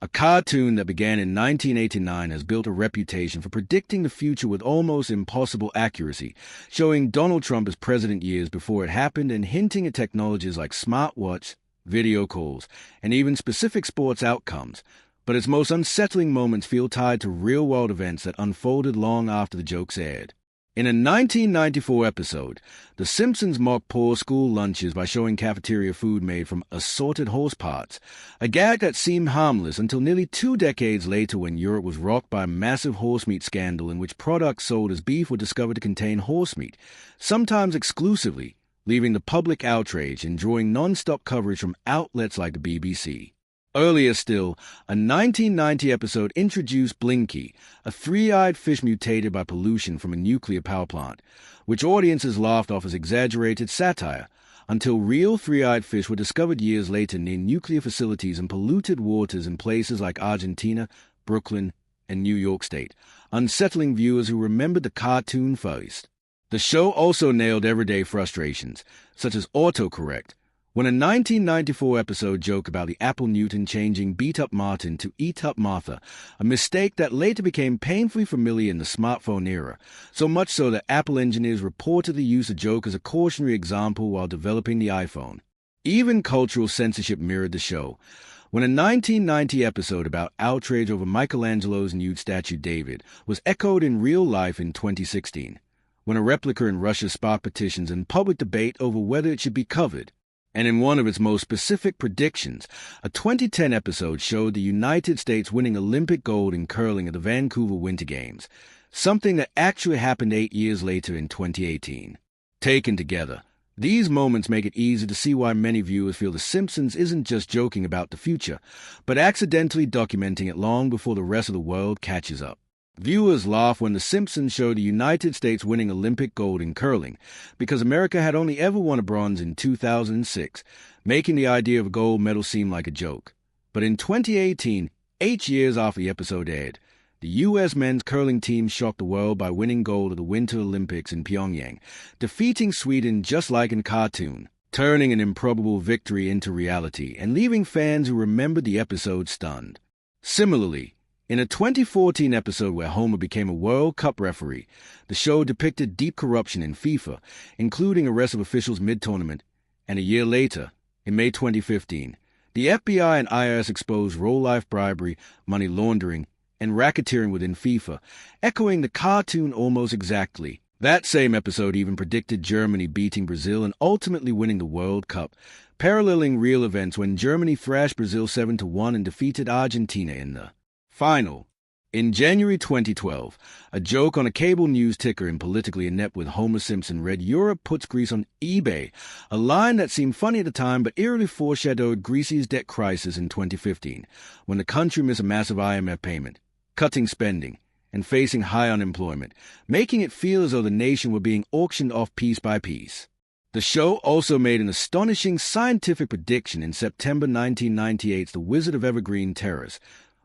A cartoon that began in 1989 has built a reputation for predicting the future with almost impossible accuracy, showing Donald Trump as president years before it happened and hinting at technologies like smartwatch, video calls, and even specific sports outcomes. But its most unsettling moments feel tied to real-world events that unfolded long after the jokes aired. In a 1994 episode, The Simpsons mocked poor school lunches by showing cafeteria food made from assorted horse parts, a gag that seemed harmless until nearly 2 decades later when Europe was rocked by a massive horse meat scandal in which products sold as beef were discovered to contain horse meat, sometimes exclusively, leaving the public outraged and drawing non-stop coverage from outlets like the BBC. Earlier still, a 1990 episode introduced Blinky, a three-eyed fish mutated by pollution from a nuclear power plant, which audiences laughed off as exaggerated satire, until real three-eyed fish were discovered years later near nuclear facilities and polluted waters in places like Argentina, Brooklyn, and New York State, unsettling viewers who remembered the cartoon first. The show also nailed everyday frustrations, such as autocorrect, when a 1994 episode joked about the Apple Newton changing Beat Up Martin to Eat Up Martha, a mistake that later became painfully familiar in the smartphone era, so much so that Apple engineers reportedly used the joke as a cautionary example while developing the iPhone. Even cultural censorship mirrored the show, when a 1990 episode about outrage over Michelangelo's nude statue David was echoed in real life in 2016, when a replica in Russia sparked petitions and public debate over whether it should be covered. And in one of its most specific predictions, a 2010 episode showed the United States winning Olympic gold in curling at the Vancouver Winter Games, something that actually happened 8 years later in 2018. Taken together, these moments make it easy to see why many viewers feel The Simpsons isn't just joking about the future, but accidentally documenting it long before the rest of the world catches up. Viewers laugh when The Simpsons show the United States winning Olympic gold in curling, because America had only ever won a bronze in 2006, making the idea of a gold medal seem like a joke. But in 2018, 8 years after the episode aired, the U.S. men's curling team shocked the world by winning gold at the Winter Olympics in Pyongyang, defeating Sweden just like in cartoon, turning an improbable victory into reality and leaving fans who remembered the episode stunned. Similarly, in a 2014 episode where Homer became a World Cup referee, the show depicted deep corruption in FIFA, including arrest of officials mid-tournament, and a year later, in May 2015, the FBI and IRS exposed real-life bribery, money laundering, and racketeering within FIFA, echoing the cartoon almost exactly. That same episode even predicted Germany beating Brazil and ultimately winning the World Cup, paralleling real events when Germany thrashed Brazil 7-1 and defeated Argentina in the final. In January 2012, a joke on a cable news ticker in Politically Inept with Homer Simpson read "Europe puts Greece on eBay," a line that seemed funny at the time but eerily foreshadowed Greece's debt crisis in 2015, when the country missed a massive IMF payment, cutting spending, and facing high unemployment, making it feel as though the nation were being auctioned off piece by piece. The show also made an astonishing scientific prediction in September 1998's The Wizard of Evergreen Terrace,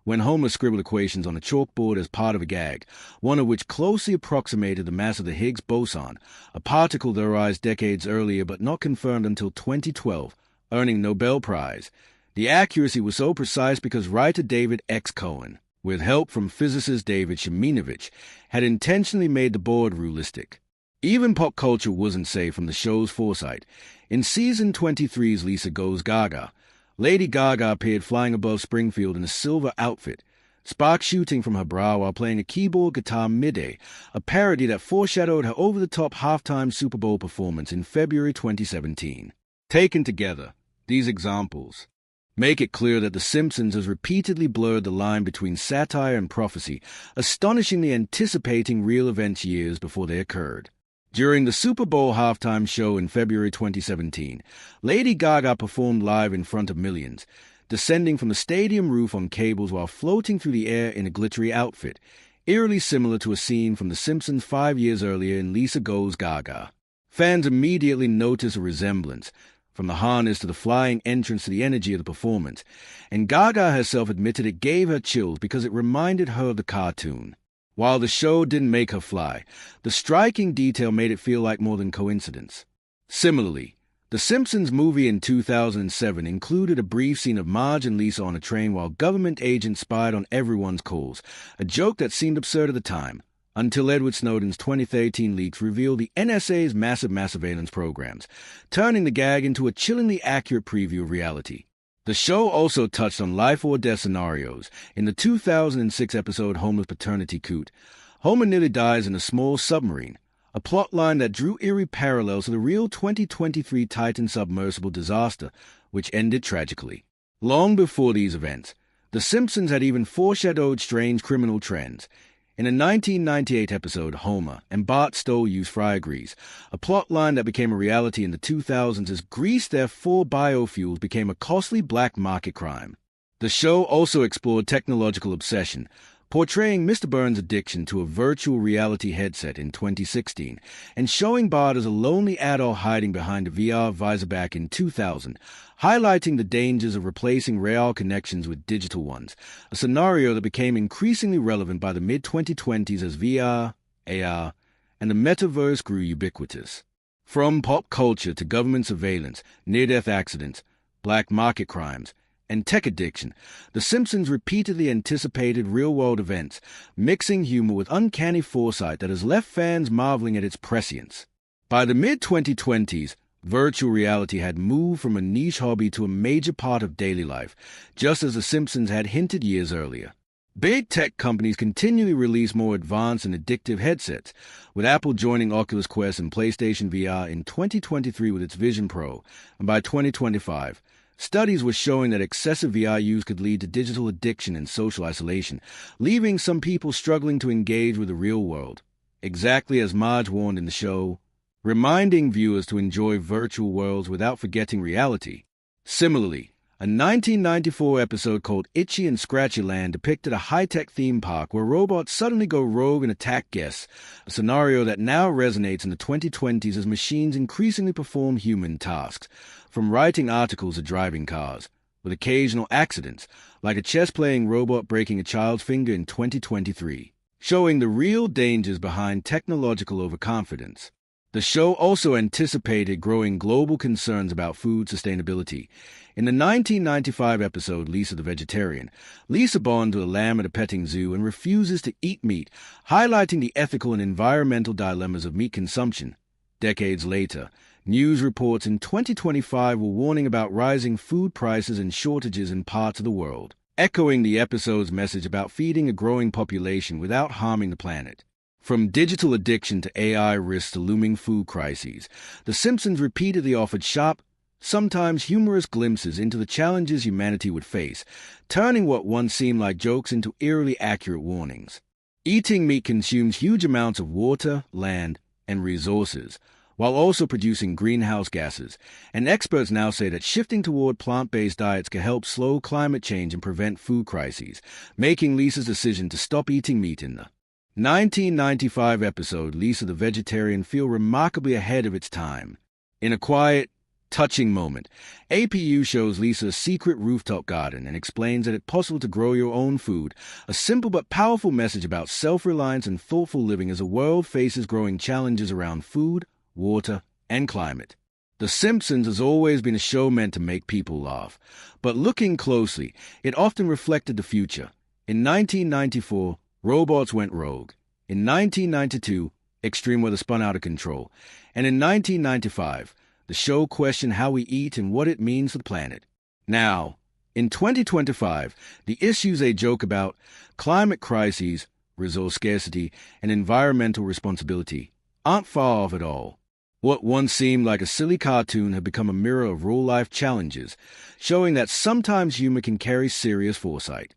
when Homer scribbled equations on a chalkboard as part of a gag, one of which closely approximated the mass of the Higgs boson, a particle theorized decades earlier but not confirmed until 2012, earning Nobel Prize. The accuracy was so precise because writer David X. Cohen, with help from physicist David Sheminovich, had intentionally made the board realistic. Even pop culture wasn't safe from the show's foresight. In Season 23's Lisa Goes Gaga, Lady Gaga appeared flying above Springfield in a silver outfit, sparks shooting from her bra while playing a keyboard guitar midday, a parody that foreshadowed her over-the-top halftime Super Bowl performance in February 2017. Taken together, these examples make it clear that The Simpsons has repeatedly blurred the line between satire and prophecy, astonishingly anticipating real events years before they occurred. During the Super Bowl halftime show in February 2017, Lady Gaga performed live in front of millions, descending from the stadium roof on cables while floating through the air in a glittery outfit, eerily similar to a scene from The Simpsons 5 years earlier in Lisa Goes Gaga. Fans immediately noticed a resemblance, from the harness to the flying entrance to the energy of the performance, and Gaga herself admitted it gave her chills because it reminded her of the cartoon. While the show didn't make her fly, the striking detail made it feel like more than coincidence. Similarly, The Simpsons movie in 2007 included a brief scene of Marge and Lisa on a train while government agents spied on everyone's calls, a joke that seemed absurd at the time, until Edward Snowden's 2013 leaks revealed the NSA's massive surveillance programs, turning the gag into a chillingly accurate preview of reality. The show also touched on life-or-death scenarios. In the 2006 episode Homer's Paternity Coot, Homer nearly dies in a small submarine, a plotline that drew eerie parallels to the real 2023 Titan submersible disaster, which ended tragically. Long before these events, The Simpsons had even foreshadowed strange criminal trends. In a 1998 episode, Homer and Bart stole used fryer grease, a plotline that became a reality in the 2000s as grease theft for biofuels became a costly black market crime. The show also explored technological obsession, portraying Mr. Burns' addiction to a virtual reality headset in 2016, and showing Bart as a lonely adult hiding behind a VR visor back in 2000, highlighting the dangers of replacing real connections with digital ones, a scenario that became increasingly relevant by the mid-2020s as VR, AR, and the metaverse grew ubiquitous. From pop culture to government surveillance, near-death accidents, black market crimes, and tech addiction, The Simpsons repeatedly anticipated real-world events, mixing humor with uncanny foresight that has left fans marveling at its prescience. By the mid-2020s, virtual reality had moved from a niche hobby to a major part of daily life, just as The Simpsons had hinted years earlier. Big tech companies continually release more advanced and addictive headsets, with Apple joining Oculus Quest and PlayStation VR in 2023 with its Vision Pro, and by 2025, studies were showing that excessive VR use could lead to digital addiction and social isolation, leaving some people struggling to engage with the real world. Exactly as Marge warned in the show, reminding viewers to enjoy virtual worlds without forgetting reality. Similarly, a 1994 episode called Itchy and Scratchy Land depicted a high-tech theme park where robots suddenly go rogue and attack guests, a scenario that now resonates in the 2020s as machines increasingly perform human tasks, from writing articles to driving cars, with occasional accidents, like a chess-playing robot breaking a child's finger in 2023, showing the real dangers behind technological overconfidence. The show also anticipated growing global concerns about food sustainability. In the 1995 episode Lisa the Vegetarian, Lisa bonds with a lamb at a petting zoo and refuses to eat meat, highlighting the ethical and environmental dilemmas of meat consumption. Decades later, news reports in 2025 were warning about rising food prices and shortages in parts of the world, echoing the episode's message about feeding a growing population without harming the planet. From digital addiction to AI risks to looming food crises, The Simpsons repeatedly offered sharp, sometimes humorous glimpses into the challenges humanity would face, turning what once seemed like jokes into eerily accurate warnings. Eating meat consumes huge amounts of water, land, and resources, while also producing greenhouse gases, and experts now say that shifting toward plant-based diets can help slow climate change and prevent food crises, making Lisa's decision to stop eating meat in the 1995 episode Lisa the Vegetarian feel remarkably ahead of its time. In a quiet, touching moment, APU shows Lisa a secret rooftop garden and explains that it's possible to grow your own food, a simple but powerful message about self-reliance and thoughtful living as the world faces growing challenges around food, water, and climate. The Simpsons has always been a show meant to make people laugh, but looking closely, it often reflected the future. In 1994, robots went rogue. In 1992, extreme weather spun out of control. And in 1995, the show questioned how we eat and what it means for the planet. Now, in 2025, the issues they joke about, climate crises, resource scarcity, and environmental responsibility, aren't far off at all. What once seemed like a silly cartoon had become a mirror of real-life challenges, showing that sometimes humor can carry serious foresight.